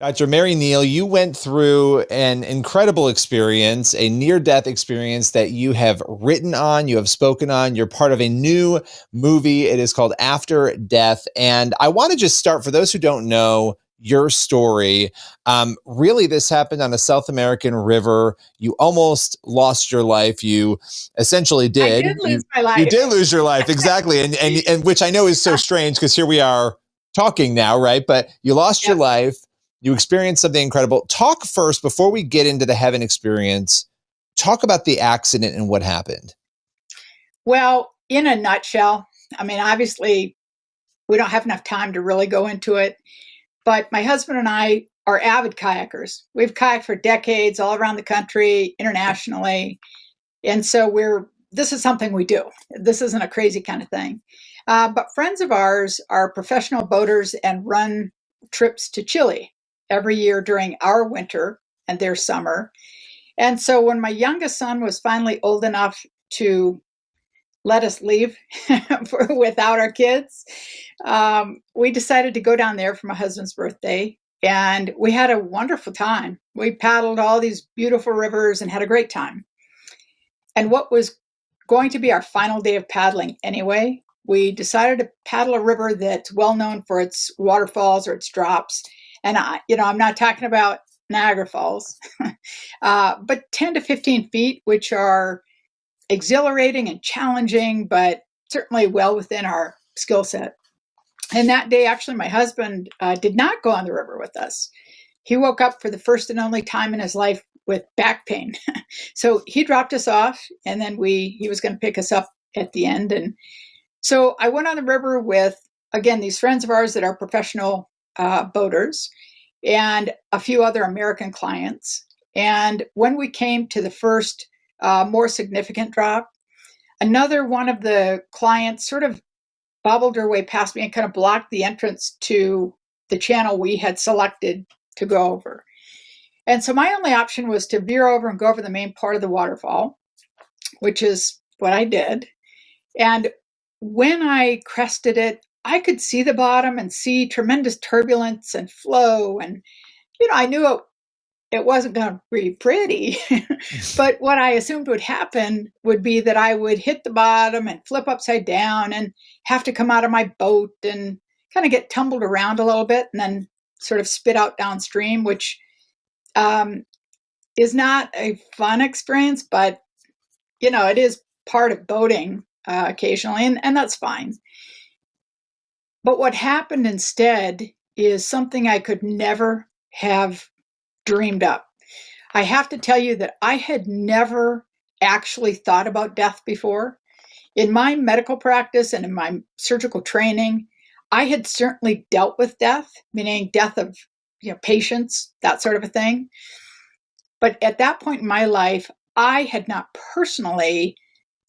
Dr. Mary Neal, you went through an incredible experience, a near-death experience that you have written on, you have spoken on. You're part of a new movie. It is called After Death. And I want to just start, for those who don't know your story, really this happened on a South American river. You almost lost your life. You essentially I did. did lose You my you life. did lose your life, exactly. And which I know is so strange because here we are talking now, right? But you lost your Yep. life. You experienced something incredible. Talk first, before we get into the heaven experience, talk about the accident and what happened. Well, in a nutshell, I mean, obviously, we don't have enough time to really go into it, but my husband and I are avid kayakers. We've kayaked for decades all around the country, internationally. And so this is something we do. This isn't a crazy kind of thing. But friends of ours are professional boaters and run trips to Chile every year during our winter and their summer. And so when my youngest son was finally old enough to let us leave without our kids, we decided to go down there for my husband's birthday. And we had a wonderful time. We paddled all these beautiful rivers and had a great time. And what was going to be our final day of paddling anyway, we decided to paddle a river that's well known for its waterfalls or its drops. And I'm not talking about Niagara Falls, but 10 to 15 feet, which are exhilarating and challenging, but certainly well within our skill set. And that day, actually, my husband did not go on the river with us. He woke up for the first and only time in his life with back pain. So he dropped us off, and then he was going to pick us up at the end. And so I went on the river with, again, these friends of ours that are professional boaters and a few other American clients. And when we came to the first more significant drop, another one of the clients sort of bobbled her way past me and kind of blocked the entrance to the channel we had selected to go over. And so my only option was to veer over and go over the main part of the waterfall, which is what I did. And when I crested it, I could see the bottom and see tremendous turbulence and flow. And, I knew it wasn't going to be pretty. But what I assumed would happen would be that I would hit the bottom and flip upside down and have to come out of my boat and kind of get tumbled around a little bit and then sort of spit out downstream, which is not a fun experience, but it is part of boating occasionally, and that's fine. But what happened instead is something I could never have dreamed up. I have to tell you that I had never actually thought about death before. In my medical practice and in my surgical training, I had certainly dealt with death, meaning death of patients, that sort of a thing. But at that point in my life, I had not personally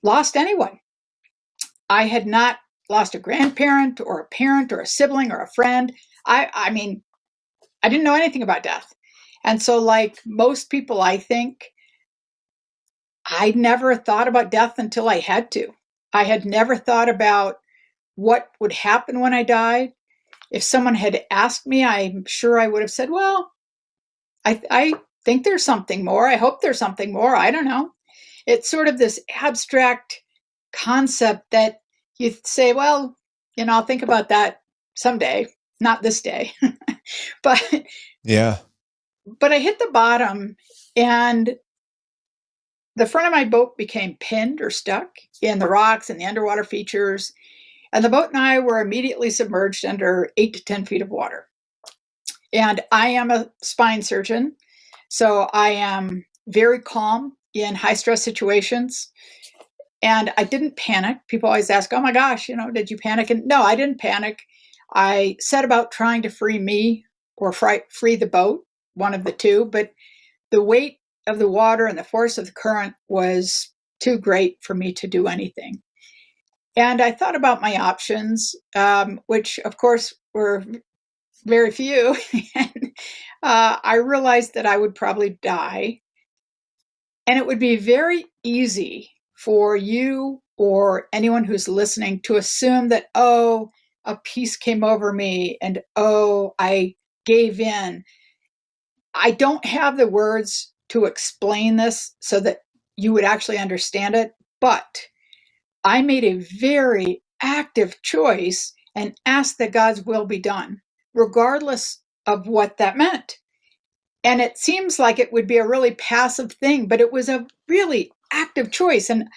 lost anyone. I had not lost a grandparent or a parent or a sibling or a friend. I mean, I didn't know anything about death. And so, like most people, I think, I never thought about death until I had to. I had never thought about what would happen when I died. If someone had asked me, I'm sure I would have said, well, I think there's something more. I hope there's something more. I don't know. It's sort of this abstract concept that you say, well, I'll think about that someday, not this day. but Yeah. but I hit the bottom and the front of my boat became pinned or stuck in the rocks and the underwater features. And the boat and I were immediately submerged under 8 to 10 feet of water. And I am a spine surgeon, so I am very calm in high stress situations. And I didn't panic. People always ask, oh my gosh, did you panic? And no, I didn't panic. I set about trying to free me or free the boat, one of the two. But the weight of the water and the force of the current was too great for me to do anything. And I thought about my options, which of course were very few. And I realized that I would probably die. And it would be very easy for you or anyone who's listening to assume that, oh, a peace came over me and, oh, I gave in. I don't have the words to explain this so that you would actually understand it, but I made a very active choice and asked that God's will be done, regardless of what that meant. And it seems like it would be a really passive thing, but it was a really active choice. And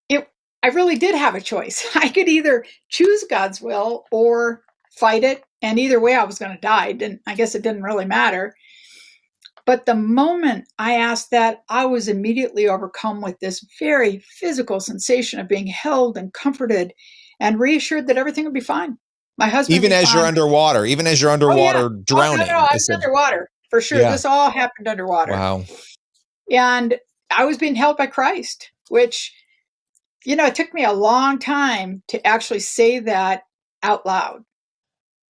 it, I really did have a choice. I could either choose God's will or fight it. And either way, I was going to die. I guess it didn't really matter. But the moment I asked that, I was immediately overcome with this very physical sensation of being held and comforted and reassured that everything would be fine. My husband would Even be as you're fine. underwater, even as you're Oh, yeah. underwater Oh, no, drowning. I was underwater for sure. Yeah. This all happened underwater. Wow. And I was being held by Christ, which, it took me a long time to actually say that out loud.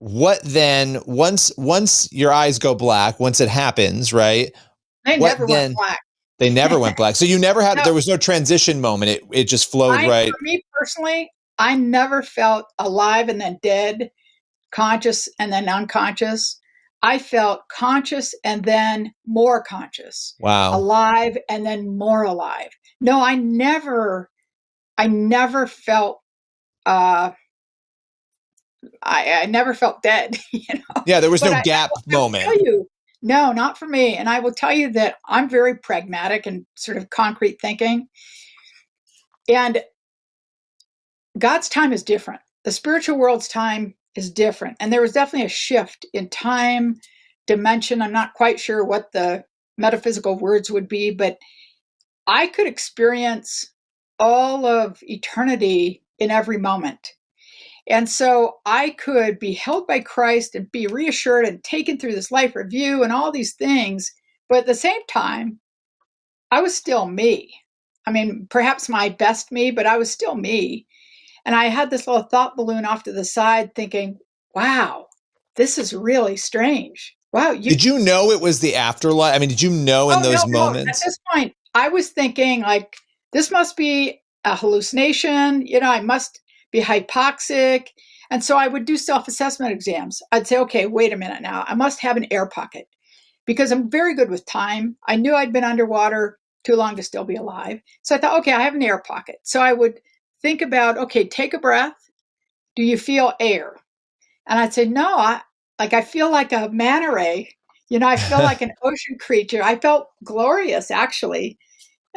What then, once your eyes go black, once it happens, right? They What never went then? black. They never went black. So you never had, No, there was no transition moment. It just flowed right. for me personally, I never felt alive and then dead, conscious and then unconscious. I felt conscious and then more conscious, Wow. alive and then more alive. No, I never felt, I never felt dead, Yeah, there was but no gap I will moment. tell you, no, not for me. And I will tell you that I'm very pragmatic and sort of concrete thinking. And God's time is different. The spiritual world's time is different. And there was definitely a shift in time, dimension. I'm not quite sure what the metaphysical words would be, but I could experience all of eternity in every moment. And so I could be held by Christ and be reassured and taken through this life review and all these things. But at the same time, I was still me. I mean, perhaps my best me, but I was still me. And I had this little thought balloon off to the side thinking, wow, this is really strange. Wow, Did you know it was the afterlife? I mean, did you know in oh, those no. At moments? this point, I was thinking, like, this must be a hallucination. I must be hypoxic. And so I would do self assessment exams. I'd say, okay, wait a minute now. I must have an air pocket because I'm very good with time. I knew I'd been underwater too long to still be alive. So I thought, okay, I have an air pocket. So I would think about, okay, take a breath. Do you feel air? And I'd say, no, I feel like a manta ray. I feel like an ocean creature. I felt glorious, actually.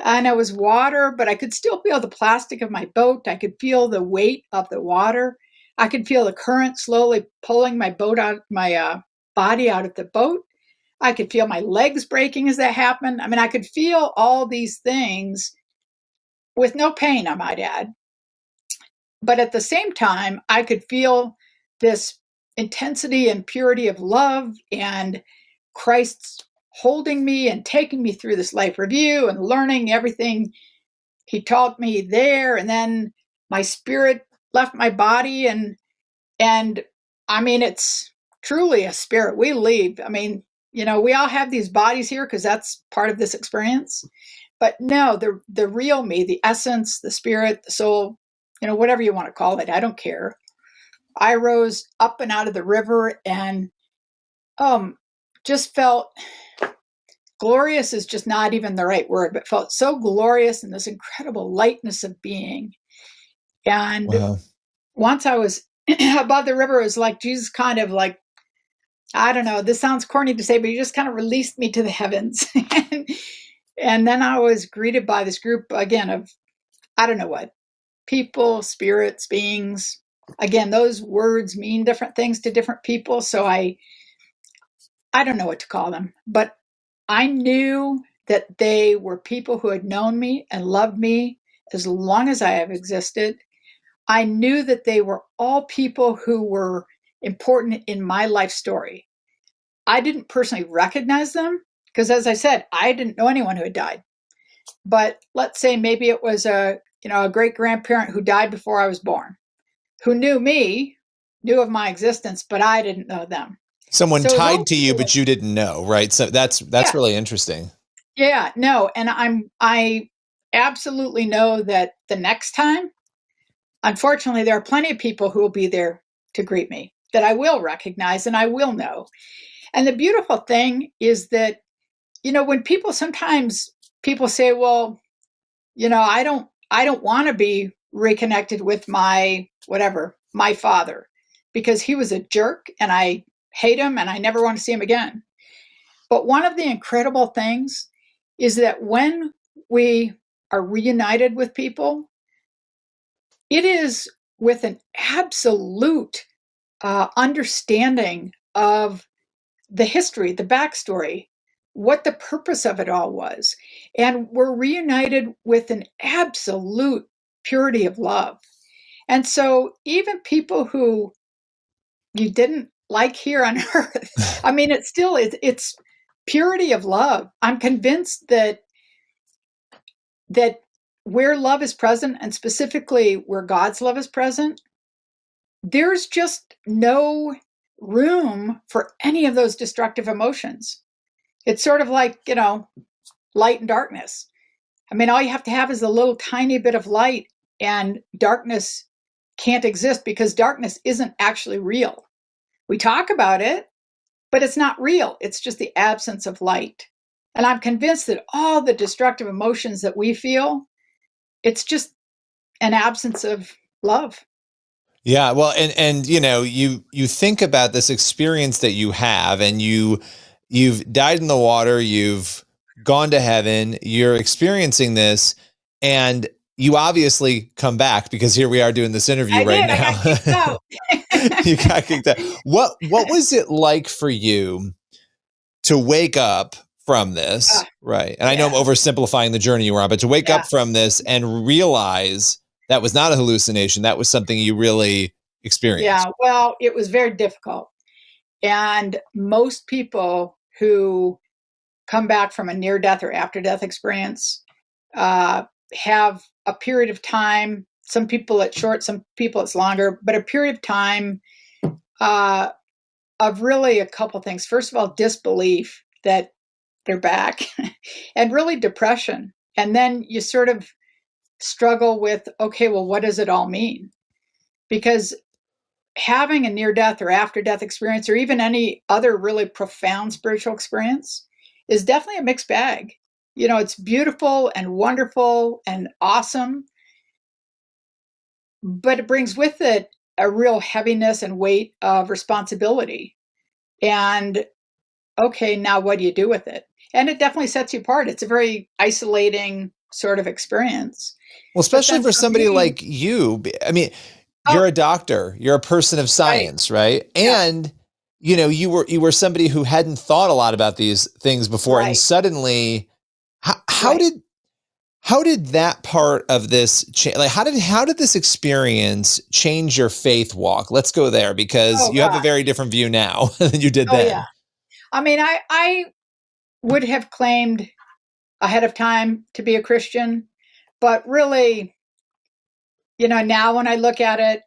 And it was water, but I could still feel the plastic of my boat. I could feel the weight of the water. I could feel the current slowly pulling my boat out, my body out of the boat. I could feel my legs breaking as that happened. I mean, I could feel all these things with no pain, I might add. But at the same time, I could feel this intensity and purity of love and Christ's holding me and taking me through this life review and learning everything he taught me there. And then my spirit left my body. And I mean, it's truly a spirit. We leave. I mean, we all have these bodies here because that's part of this experience. But no, the real me, the essence, the spirit, the soul, whatever you want to call it, I don't care. I rose up and out of the river and just felt glorious is just not even the right word, but felt so glorious in this incredible lightness of being. And Wow. once I was above the river, it was like Jesus kind of like, I don't know, this sounds corny to say, but he just kind of released me to the heavens. And then I was greeted by this group again of, I don't know what, people, spirits, beings. Again, those words mean different things to different people. So I don't know what to call them, but I knew that they were people who had known me and loved me as long as I have existed. I knew that they were all people who were important in my life story. I didn't personally recognize them because, as I said, I didn't know anyone who had died. But let's say maybe it was a great grandparent who died before I was born, who knew me, knew of my existence, but I didn't know them. Someone So those tied to you, but you didn't know, right? So that's yeah, really interesting. yeah, no, and I absolutely know that the next time, unfortunately, there are plenty of people who will be there to greet me that I will recognize and I will know. And the beautiful thing is that when sometimes people say, well, I don't want to be reconnected with my father, because he was a jerk and I hate him and I never want to see him again. But one of the incredible things is that when we are reunited with people, it is with an absolute understanding of the history, the backstory, what the purpose of it all was. And we're reunited with an absolute purity of love. And so even people who you didn't like here on earth, I mean, it's purity of love. I'm convinced that where love is present, and specifically where God's love is present, there's just no room for any of those destructive emotions. It's sort of like, light and darkness. I mean, all you have to have is a little tiny bit of light, and darkness can't exist, because darkness isn't actually real. We talk about it, but it's not real. It's just the absence of light. And I'm convinced that all the destructive emotions that we feel, it's just an absence of love. Yeah, well, and you think about this experience that you have, and you've died in the water, you've gone to heaven, you're experiencing this, and you obviously come back, because here we are doing this interview I right did. I now. got kicked out. You got kicked out. What was it like for you to wake up from this? Right. And I know I'm Yeah, oversimplifying the journey you were on, but to wake yeah, up from this and realize that was not a hallucination, that was something you really yeah. experienced. Well, it was very difficult. And most people who come back from a near death or after death experience uh, have a period of time. Some people it's short, some people it's longer, but a period of time uh, of really a couple things. First of all, disbelief that they're back, and really depression. And then you sort of struggle with, okay, well, what does it all mean? Because having a near death or after death experience, or even any other really profound spiritual experience, is definitely a mixed bag. It's beautiful and wonderful and awesome, but it brings with it a real heaviness and weight of responsibility. And okay, now what do you do with it? And it definitely sets you apart. It's a very isolating sort of experience. Well, But especially then for for somebody me, like you. I mean, oh, you're a doctor, you're a person of right, science, right? yeah, And you were somebody who hadn't thought a lot about these things before, and right, suddenly how, how right. did how did that part of this change? Like, how did this experience change your faith walk? Let's go there, because Oh you have a God. very different view now than you did Oh yeah. then. I mean, I would have claimed ahead of time to be a Christian, but really, now when I look at it,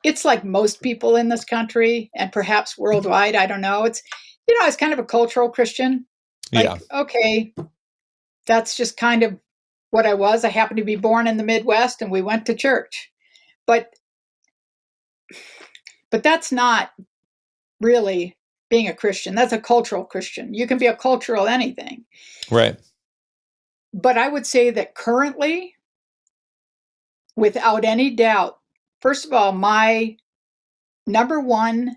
it's like most people in this country and perhaps worldwide. I don't know. It's kind of a cultural Christian. Yeah. Like, okay, that's just kind of what I was. I happened to be born in the Midwest and we went to church. But that's not really being a Christian. That's a cultural Christian. You can be a cultural anything. Right. But I would say that currently, without any doubt, first of all, my number one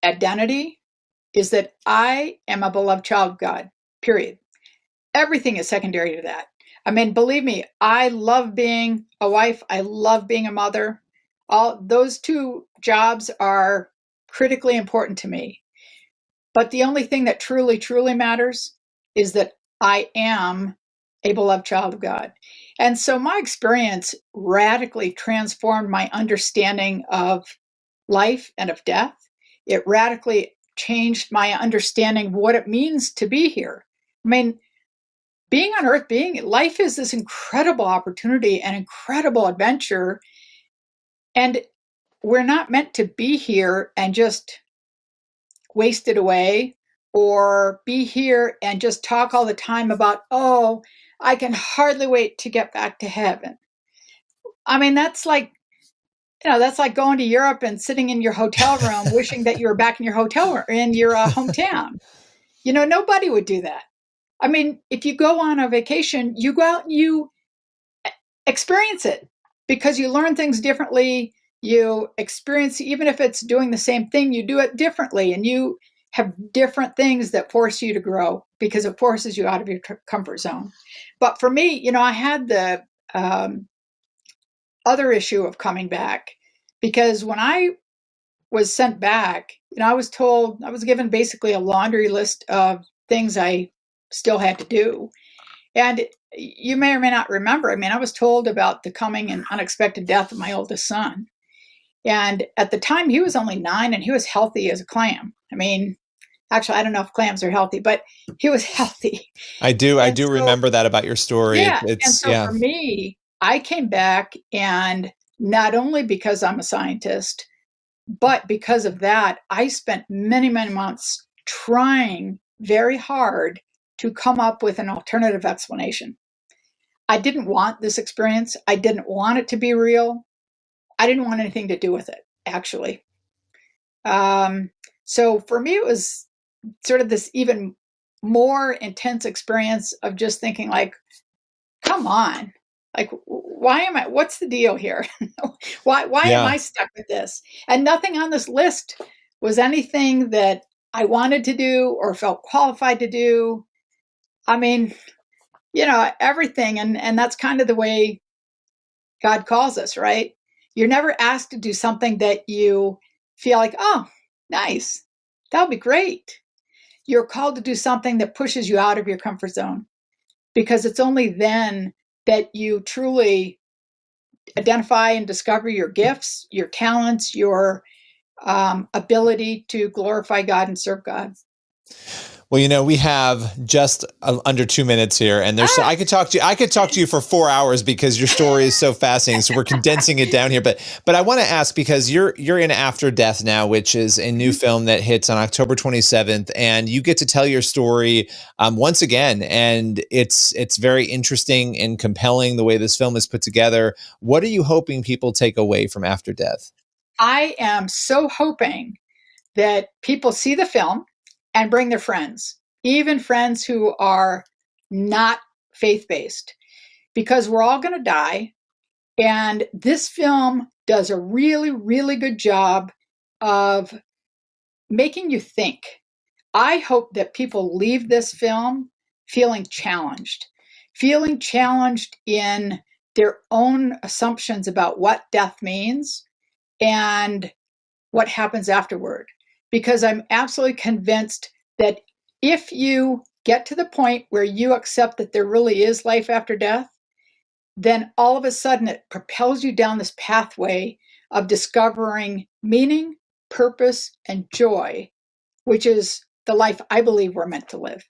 identity is that I am a beloved child of God, period. Everything is secondary to that. I mean, believe me, I love being a wife. I love being a mother. All those two jobs are critically important to me. But the only thing that truly, truly matters is that I am a beloved child of God. And so my experience radically transformed my understanding of life and of death. It radically changed my understanding of what it means to be here. I mean, being on earth, being life is this incredible opportunity and incredible adventure. And we're not meant to be here and just waste it away, or be here and just talk all the time about, oh, I can hardly wait to get back to heaven. I mean, that's like going to Europe and sitting in your hotel room wishing that you were back in your hotel or in your hometown. Nobody would do that. I mean, if you go on a vacation, you go out and you experience it because you learn things differently. You experience, even if it's doing the same thing, you do it differently, and you have different things that force you to grow because it forces you out of your comfort zone. But for me, I had the other issue of coming back because when I was sent back, I was told, I was given basically a laundry list of things I still had to do. And you may or may not remember, I mean, I was told about the coming and unexpected death of my oldest son. And at the time, he was only 9 and he was healthy as a clam. I mean, actually, I don't know if clams are healthy, but he was healthy. I And do so, remember that about your story. yeah. And It's so yeah. for me, I came back, and not only because I'm a scientist, but because of that, I spent many, many months trying very hard to come up with an alternative explanation. I didn't want this experience. I didn't want it to be real. I didn't want anything to do with it, actually. Um, so for me, it was sort of this even more intense experience of just thinking, like, come on, like, why am I? What's the deal here? Why am Yeah. I stuck with this? And nothing on this list was anything that I wanted to do or felt qualified to do. I mean, everything, and that's kind of the way God calls us, right? You're never asked to do something that you feel like, oh, nice, that'll be great. You're called to do something that pushes you out of your comfort zone because it's only then that you truly identify and discover your gifts, your talents, your ability to glorify God and serve God. Well, we have just under 2 minutes here, and there's Ah, I could talk to you for 4 hours because your story is so fascinating. So we're condensing it down here, but I want to ask because you're in After Death now, which is a new film that hits on October 27th, and you get to tell your story once again, and it's very interesting and compelling the way this film is put together. What are you hoping people take away from After Death? I am so hoping that people see the film and bring their friends, even friends who are not faith based, because we're all going to die. And this film does a really, really good job of making you think. I hope that people leave this film feeling challenged in their own assumptions about what death means and what happens afterward. Because I'm absolutely convinced that if you get to the point where you accept that there really is life after death, then all of a sudden it propels you down this pathway of discovering meaning, purpose, and joy, which is the life I believe we're meant to live.